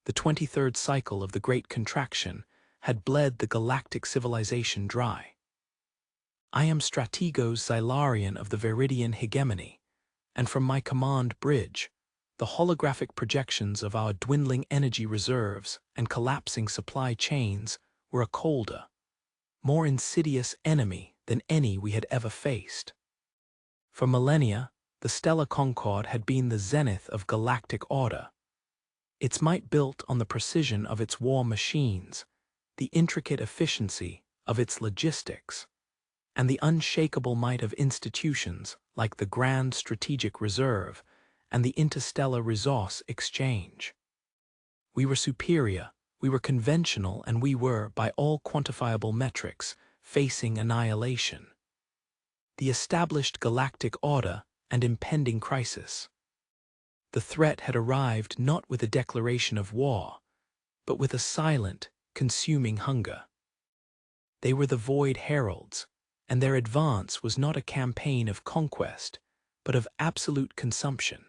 The 23rd cycle of the Great Contraction had bled the galactic civilization dry. I am Strategos Xylarian of the Viridian Hegemony, and from my command bridge, the holographic projections of our dwindling energy reserves and collapsing supply chains were a colder, more insidious enemy than any we had ever faced. For millennia, the stellar Concord had been the zenith of galactic order, its might built on the precision of its war machines, the intricate efficiency of its logistics, and the unshakable might of institutions like the Grand Strategic Reserve and the Interstellar Resource Exchange. We were superior, we were conventional, and we were, by all quantifiable metrics, facing annihilation. The established galactic order and impending crisis. The threat had arrived not with a declaration of war, but with a silent, consuming hunger. They were the Void Heralds, and their advance was not a campaign of conquest, but of absolute consumption.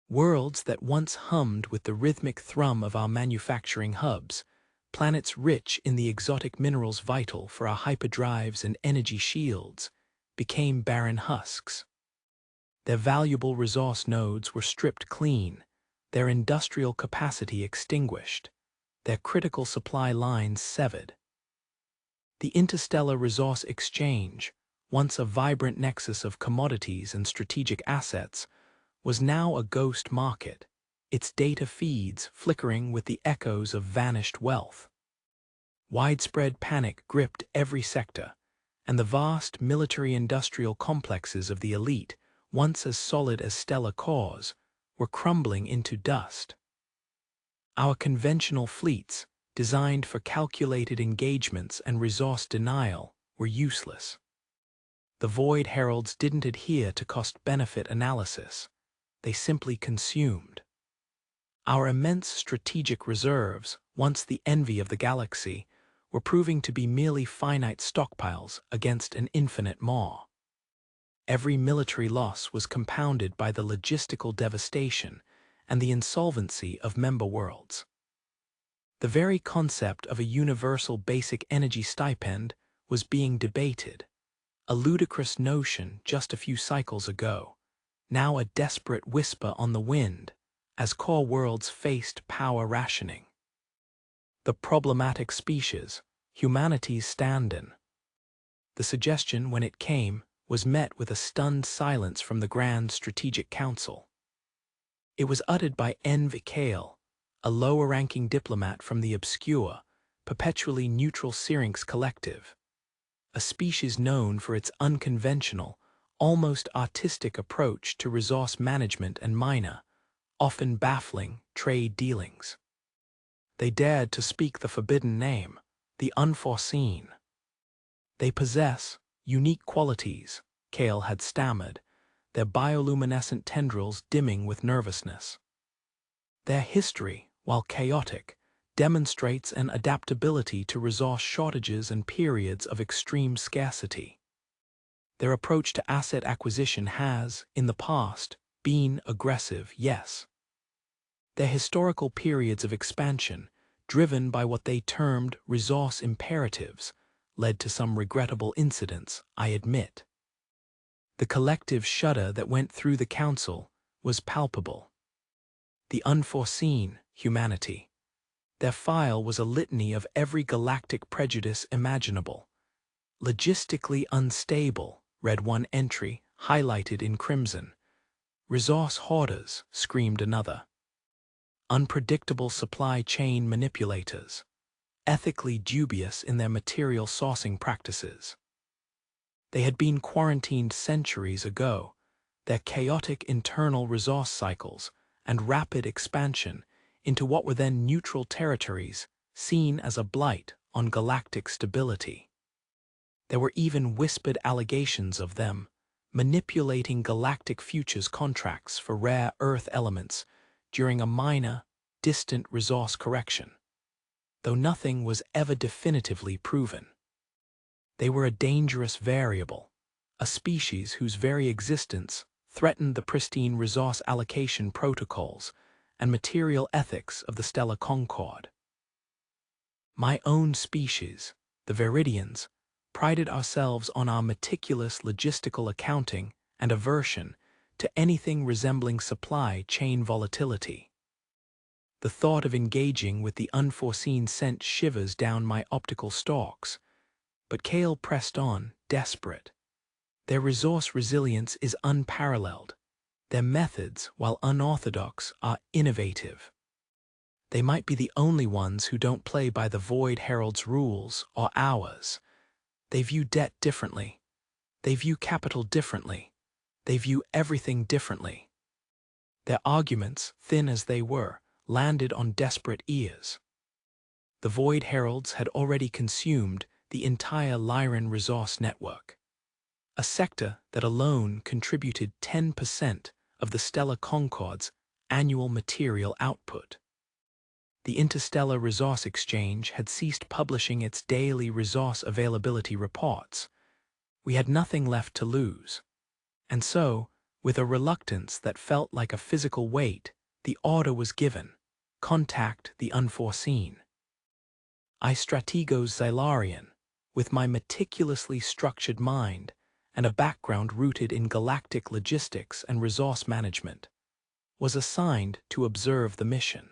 Worlds that once hummed with the rhythmic thrum of our manufacturing hubs, planets rich in the exotic minerals vital for our hyperdrives and energy shields, became barren husks. Their valuable resource nodes were stripped clean, their industrial capacity extinguished, their critical supply lines severed. The Interstellar Resource Exchange, once a vibrant nexus of commodities and strategic assets, was now a ghost market, its data feeds flickering with the echoes of vanished wealth. Widespread panic gripped every sector, and the vast military-industrial complexes of the elite, once as solid as stellar cores, were crumbling into dust. Our conventional fleets, designed for calculated engagements and resource denial, were useless. The Void Heralds didn't adhere to cost-benefit analysis. They simply consumed. Our immense strategic reserves, once the envy of the galaxy, were proving to be merely finite stockpiles against an infinite maw. Every military loss was compounded by the logistical devastation and the insolvency of member worlds. The very concept of a universal basic energy stipend was being debated, a ludicrous notion just a few cycles ago, now a desperate whisper on the wind as core worlds faced power rationing. The problematic species, humanity's stand-in. The suggestion, when it came, was met with a stunned silence from the Grand Strategic Council. It was uttered by N. Vikale, a lower-ranking diplomat from the obscure, perpetually neutral Syrinx Collective, a species known for its unconventional, almost artistic approach to resource management and minor, often baffling, trade dealings. They dared to speak the forbidden name, the unforeseen. They possess unique qualities, Kale had stammered, their bioluminescent tendrils dimming with nervousness. Their history, while chaotic, demonstrates an adaptability to resource shortages and periods of extreme scarcity. Their approach to asset acquisition has, in the past, been aggressive, yes. Their historical periods of expansion, driven by what they termed resource imperatives, led to some regrettable incidents, I admit. The collective shudder that went through the council was palpable. The unforeseen humanity. Their file was a litany of every galactic prejudice imaginable. Logistically unstable, read one entry, highlighted in crimson. Resource hoarders, screamed another. Unpredictable supply chain manipulators. Ethically dubious in their material sourcing practices. They had been quarantined centuries ago, their chaotic internal resource cycles and rapid expansion into what were then neutral territories seen as a blight on galactic stability. There were even whispered allegations of them manipulating galactic futures contracts for rare Earth elements during a minor, distant resource correction, though nothing was ever definitively proven. They were a dangerous variable, a species whose very existence threatened the pristine resource allocation protocols and material ethics of the stellar concord. My own species, the Viridians, prided ourselves on our meticulous logistical accounting and aversion to anything resembling supply chain volatility. The thought of engaging with the unforeseen sent shivers down my optical stalks, but Kale pressed on, desperate. Their resource resilience is unparalleled. Their methods, while unorthodox, are innovative. They might be the only ones who don't play by the Void Herald's rules or ours. They view debt differently. They view capital differently. They view everything differently. Their arguments, thin as they were, landed on desperate ears. The Void Heralds had already consumed the entire Lyran resource network, a sector that alone contributed 10% of the Stellar Concord's annual material output. The Interstellar Resource Exchange had ceased publishing its daily resource availability reports. We had nothing left to lose. And so, with a reluctance that felt like a physical weight, the order was given: contact the unforeseen. I strategos Xylarian, with my meticulously structured mind and a background rooted in galactic logistics and resource management, was assigned to observe the mission.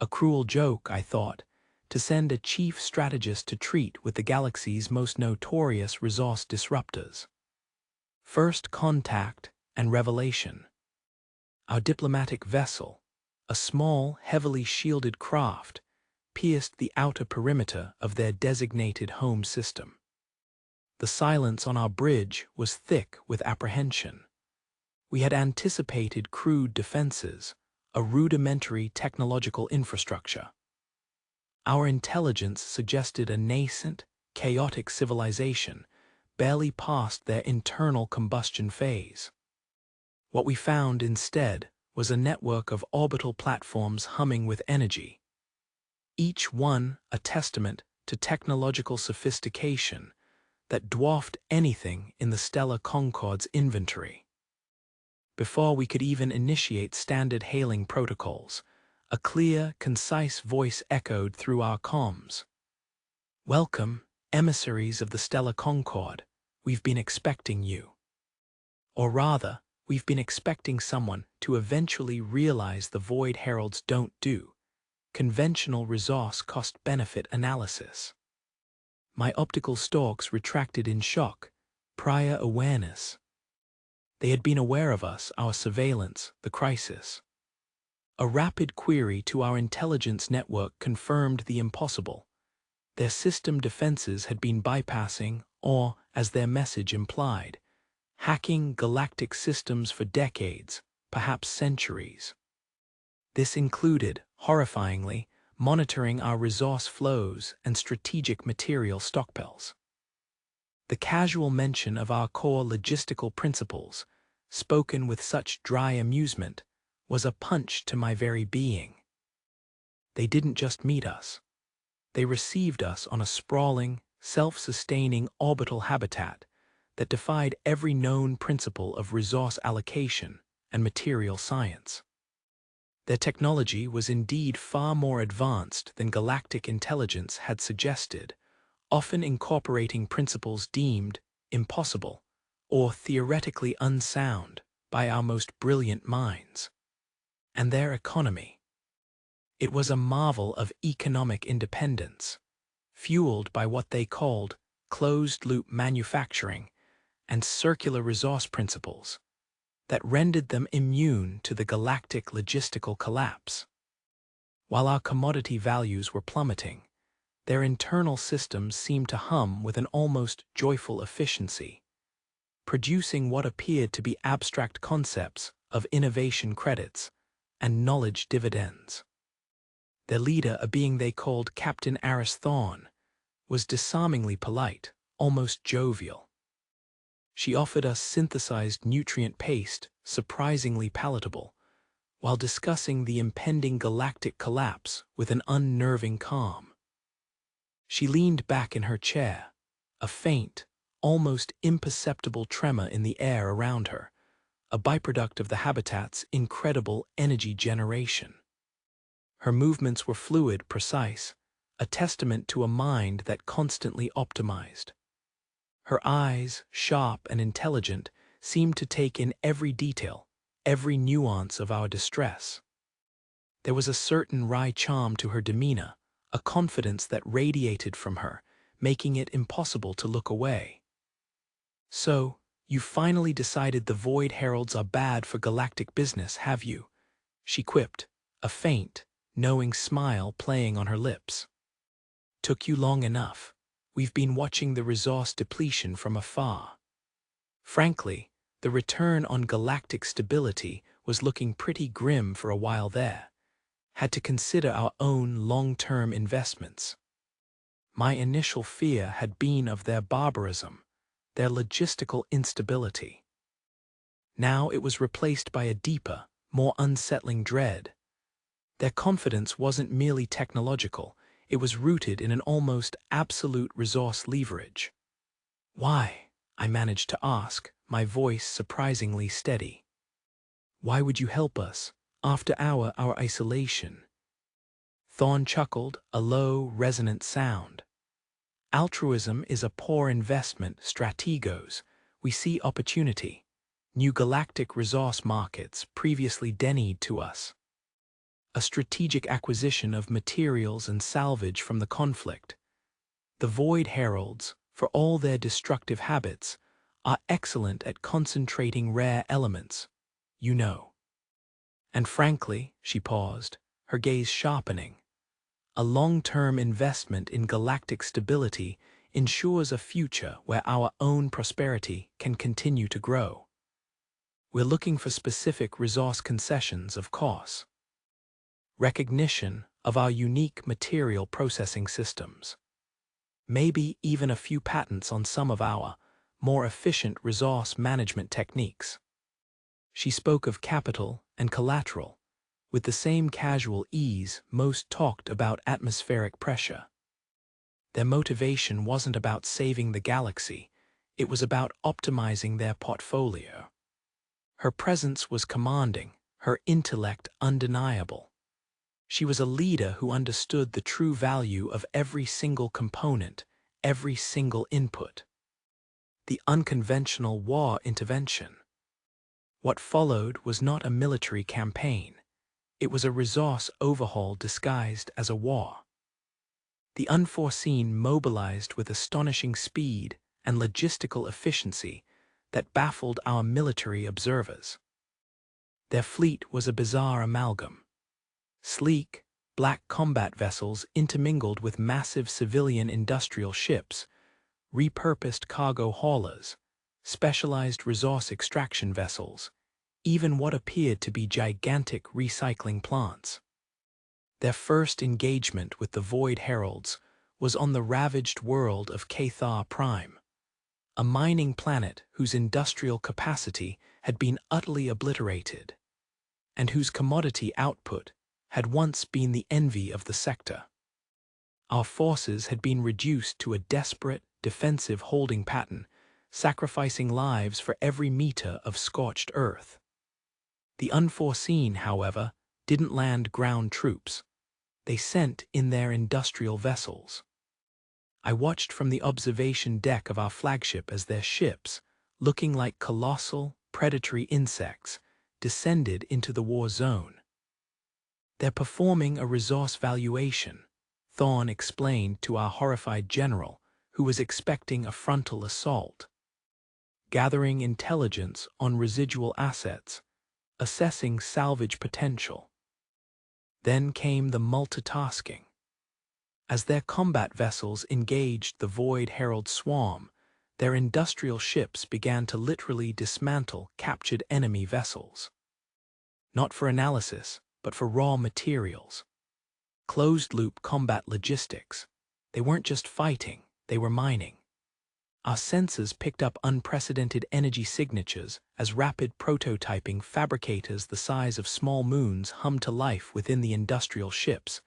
A cruel joke, I thought, to send a chief strategist to treat with the galaxy's most notorious resource disruptors. First contact and revelation. Our diplomatic vessel, a small, heavily shielded craft, pierced the outer perimeter of their designated home system. The silence on our bridge was thick with apprehension. We had anticipated crude defenses, a rudimentary technological infrastructure. Our intelligence suggested a nascent, chaotic civilization barely past their internal combustion phase. What we found instead was a network of orbital platforms humming with energy, each one a testament to technological sophistication that dwarfed anything in the Stellar Concord's inventory. Before we could even initiate standard hailing protocols, a clear, concise voice echoed through our comms. "Welcome, emissaries of the Stellar Concord. We've been expecting you." Or rather, we've been expecting someone to eventually realize the Void Heralds don't do conventional resource cost-benefit analysis. My optical stalks retracted in shock, prior awareness. They had been aware of us, our surveillance, the crisis. A rapid query to our intelligence network confirmed the impossible. Their system defenses had been bypassing, or, as their message implied, hacking galactic systems for decades, perhaps centuries. This included, horrifyingly, monitoring our resource flows and strategic material stockpiles. The casual mention of our core logistical principles, spoken with such dry amusement, was a punch to my very being. They didn't just meet us. They received us on a sprawling, self-sustaining orbital habitat that defied every known principle of resource allocation and material science. Their technology was indeed far more advanced than galactic intelligence had suggested, often incorporating principles deemed impossible or theoretically unsound by our most brilliant minds. And their economy. It was a marvel of economic independence, fueled by what they called closed-loop manufacturing and circular resource principles that rendered them immune to the galactic logistical collapse. While our commodity values were plummeting, their internal systems seemed to hum with an almost joyful efficiency, producing what appeared to be abstract concepts of innovation credits and knowledge dividends. Their leader, a being they called Captain Aris Thorn, was disarmingly polite, almost jovial. She offered us synthesized nutrient paste, surprisingly palatable, while discussing the impending galactic collapse with an unnerving calm. She leaned back in her chair, a faint, almost imperceptible tremor in the air around her, a byproduct of the habitat's incredible energy generation. Her movements were fluid, precise, a testament to a mind that constantly optimized. Her eyes, sharp and intelligent, seemed to take in every detail, every nuance of our distress. There was a certain wry charm to her demeanor, a confidence that radiated from her, making it impossible to look away. "So, you finally decided the Void Heralds are bad for galactic business, have you?" she quipped, a faint, knowing smile playing on her lips. "Took you long enough. We've been watching the resource depletion from afar." Frankly, the return on galactic stability was looking pretty grim for a while there. Had to consider our own long-term investments. My initial fear had been of their barbarism, their logistical instability. Now it was replaced by a deeper, more unsettling dread. Their confidence wasn't merely technological, it was rooted in an almost absolute resource leverage. "Why?" I managed to ask, my voice surprisingly steady. "Why would you help us, after our isolation?" Thorn chuckled, a low, resonant sound. "Altruism is a poor investment, strategos. We see opportunity. New galactic resource markets previously denied to us. A strategic acquisition of materials and salvage from the conflict. The Void Heralds, for all their destructive habits, are excellent at concentrating rare elements, you know." And frankly, she paused, her gaze sharpening. "A long-term investment in galactic stability ensures a future where our own prosperity can continue to grow. We're looking for specific resource concessions, of course. Recognition of our unique material processing systems. Maybe even a few patents on some of our more efficient resource management techniques." She spoke of capital and collateral, with the same casual ease most talked about atmospheric pressure. Their motivation wasn't about saving the galaxy, it was about optimizing their portfolio. Her presence was commanding, her intellect undeniable. She was a leader who understood the true value of every single component, every single input. The unconventional war intervention. What followed was not a military campaign. It was a resource overhaul disguised as a war. The unforeseen mobilized with astonishing speed and logistical efficiency that baffled our military observers. Their fleet was a bizarre amalgam. Sleek, black combat vessels intermingled with massive civilian industrial ships, repurposed cargo haulers, specialized resource extraction vessels, even what appeared to be gigantic recycling plants. Their first engagement with the Void Heralds was on the ravaged world of Cathar Prime, a mining planet whose industrial capacity had been utterly obliterated, and whose commodity output had once been the envy of the sector. Our forces had been reduced to a desperate, defensive holding pattern, sacrificing lives for every meter of scorched earth. The unforeseen, however, didn't land ground troops. They sent in their industrial vessels. I watched from the observation deck of our flagship as their ships, looking like colossal, predatory insects, descended into the war zone. "They're performing a resource valuation," Thorn explained to our horrified general, who was expecting a frontal assault. "Gathering intelligence on residual assets, assessing salvage potential." Then came the multitasking. As their combat vessels engaged the Void Herald swarm, their industrial ships began to literally dismantle captured enemy vessels. Not for analysis, but for raw materials. Closed-loop combat logistics. They weren't just fighting, they were mining. Our sensors picked up unprecedented energy signatures as rapid prototyping fabricators the size of small moons hummed to life within the industrial ships,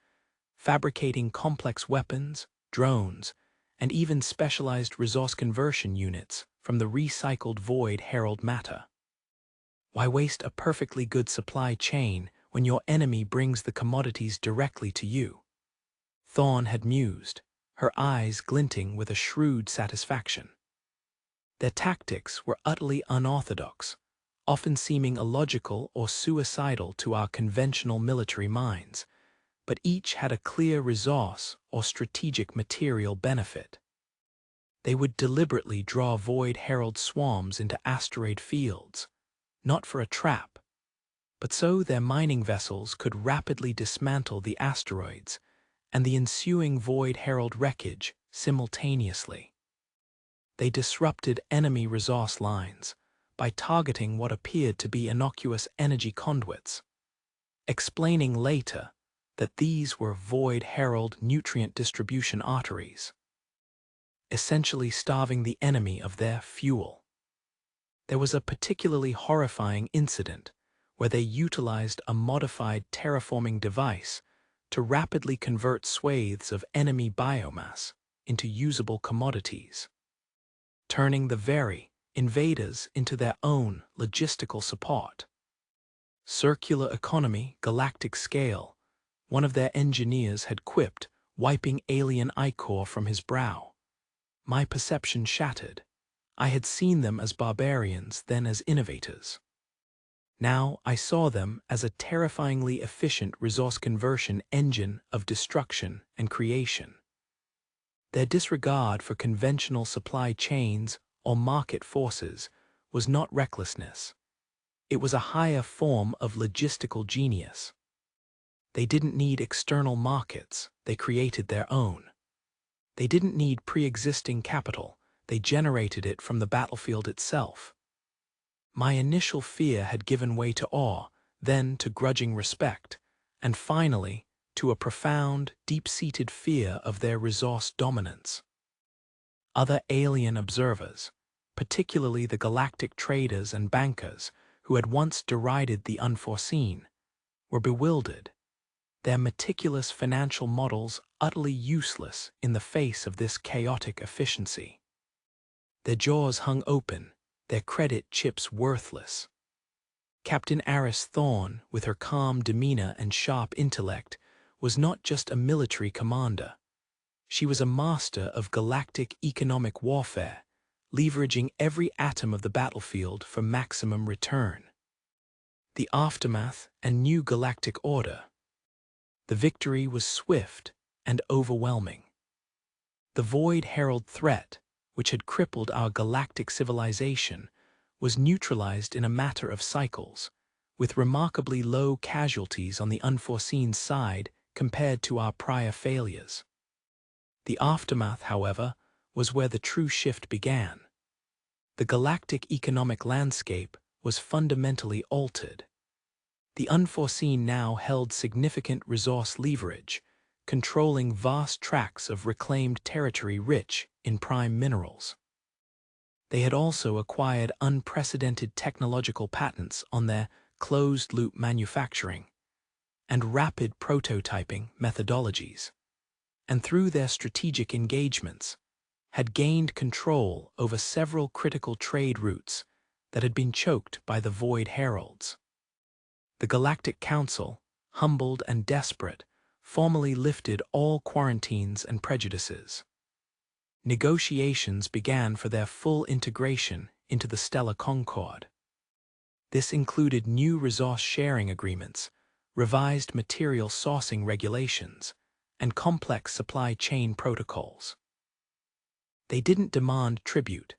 fabricating complex weapons, drones, and even specialized resource conversion units from the recycled Void Herald matter. Why waste a perfectly good supply chain when your enemy brings the commodities directly to you? Thorn had mused, her eyes glinting with a shrewd satisfaction. Their tactics were utterly unorthodox, often seeming illogical or suicidal to our conventional military minds, but each had a clear resource or strategic material benefit. They would deliberately draw Void Herald swarms into asteroid fields, not for a trap, but so their mining vessels could rapidly dismantle the asteroids and the ensuing Void Herald wreckage simultaneously. They disrupted enemy resource lines by targeting what appeared to be innocuous energy conduits, explaining later that these were Void Herald nutrient distribution arteries, essentially starving the enemy of their fuel. There was a particularly horrifying incident where they utilized a modified terraforming device to rapidly convert swathes of enemy biomass into usable commodities, turning the very invaders into their own logistical support. Circular economy, galactic scale, one of their engineers had quipped, wiping alien ichor from his brow. My perception shattered. I had seen them as barbarians, then as innovators. Now I saw them as a terrifyingly efficient resource conversion engine of destruction and creation. Their disregard for conventional supply chains or market forces was not recklessness. It was a higher form of logistical genius. They didn't need external markets, they created their own. They didn't need pre-existing capital, they generated it from the battlefield itself. My initial fear had given way to awe, then to grudging respect, and finally to a profound, deep-seated fear of their resource dominance. Other alien observers, particularly the galactic traders and bankers who had once derided the unforeseen, were bewildered, their meticulous financial models utterly useless in the face of this chaotic efficiency. Their jaws hung open, their credit chips worthless. Captain Aris Thorn, with her calm demeanor and sharp intellect, was not just a military commander. She was a master of galactic economic warfare, leveraging every atom of the battlefield for maximum return. The aftermath and new galactic order. The victory was swift and overwhelming. The Void Herald threat, which had crippled our galactic civilization, was neutralized in a matter of cycles, with remarkably low casualties on the unforeseen side compared to our prior failures. The aftermath, however, was where the true shift began. The galactic economic landscape was fundamentally altered. The unforeseen now held significant resource leverage, controlling vast tracts of reclaimed territory rich in prime minerals. They had also acquired unprecedented technological patents on their closed-loop manufacturing and rapid prototyping methodologies, and through their strategic engagements, had gained control over several critical trade routes that had been choked by the Void Heralds. The Galactic Council, humbled and desperate, formally lifted all quarantines and prejudices. Negotiations began for their full integration into the Stellar Concord. This included new resource-sharing agreements, revised material sourcing regulations, and complex supply chain protocols. They didn't demand tribute,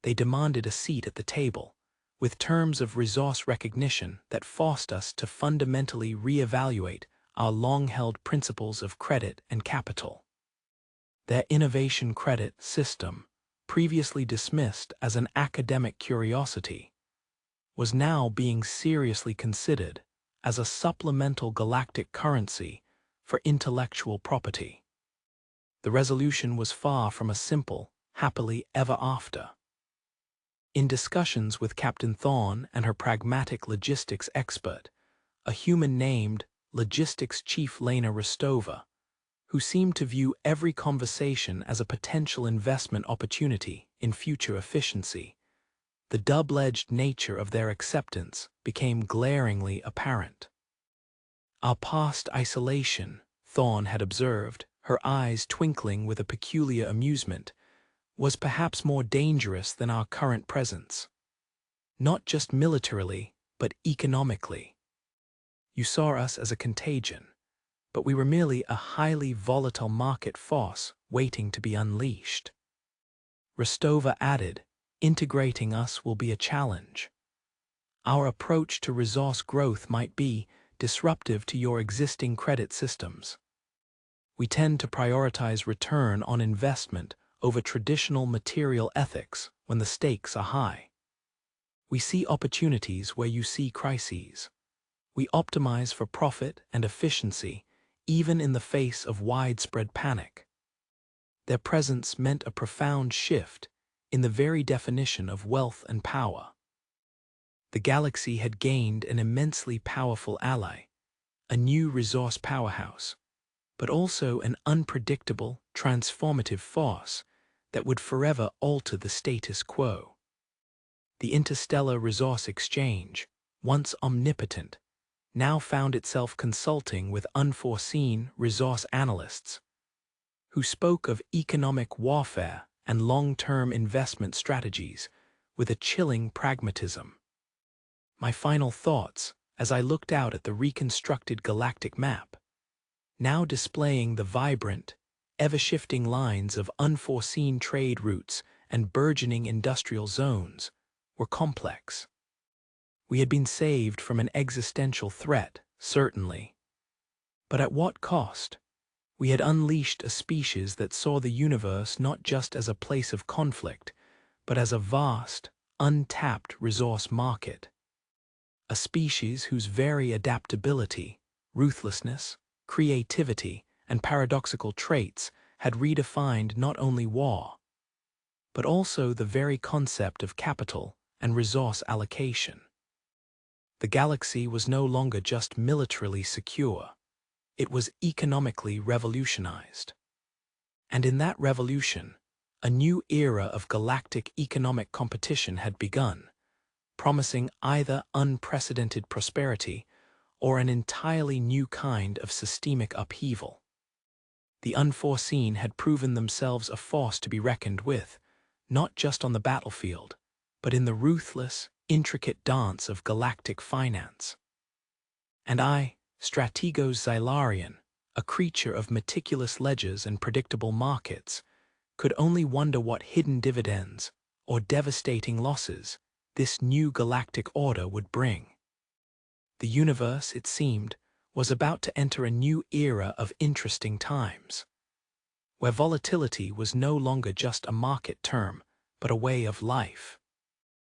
they demanded a seat at the table, with terms of resource recognition that forced us to fundamentally reevaluate our long-held principles of credit and capital. Their innovation credit system, previously dismissed as an academic curiosity, was now being seriously considered as a supplemental galactic currency for intellectual property. The resolution was far from a simple, happily ever after. In discussions with Captain Thorn and her pragmatic logistics expert, a human named Logistics Chief Lena Rostova, who seemed to view every conversation as a potential investment opportunity in future efficiency, The double-edged nature of their acceptance became glaringly apparent. Our past isolation, Thorn had observed, her eyes twinkling with a peculiar amusement, was perhaps more dangerous than our current presence. Not just militarily, but economically. You saw us as a contagion, but we were merely a highly volatile market force waiting to be unleashed. Rostova added, integrating us will be a challenge. Our approach to resource growth might be disruptive to your existing credit systems. We tend to prioritize return on investment over traditional material ethics when the stakes are high. We see opportunities where you see crises. We optimize for profit and efficiency, even in the face of widespread panic. Their presence meant a profound shift in the very definition of wealth and power. The galaxy had gained an immensely powerful ally, a new resource powerhouse, but also an unpredictable, transformative force that would forever alter the status quo. The interstellar resource exchange, once omnipotent, now found itself consulting with unforeseen resource analysts who spoke of economic warfare and long-term investment strategies with a chilling pragmatism. My final thoughts as I looked out at the reconstructed galactic map, now displaying the vibrant, ever-shifting lines of unforeseen trade routes and burgeoning industrial zones, were complex. We had been saved from an existential threat, certainly. But at what cost? We had unleashed a species that saw the universe not just as a place of conflict, but as a vast, untapped resource market. A species whose very adaptability, ruthlessness, creativity, and paradoxical traits had redefined not only war, but also the very concept of capital and resource allocation. The galaxy was no longer just militarily secure, it was economically revolutionized. And in that revolution, a new era of galactic economic competition had begun, promising either unprecedented prosperity or an entirely new kind of systemic upheaval. The unforeseen had proven themselves a force to be reckoned with, not just on the battlefield, but in the ruthless, intricate dance of galactic finance. And I, Strategos Xylarian, a creature of meticulous ledgers and predictable markets, could only wonder what hidden dividends or devastating losses this new galactic order would bring. The universe, it seemed, was about to enter a new era of interesting times, where volatility was no longer just a market term, but a way of life.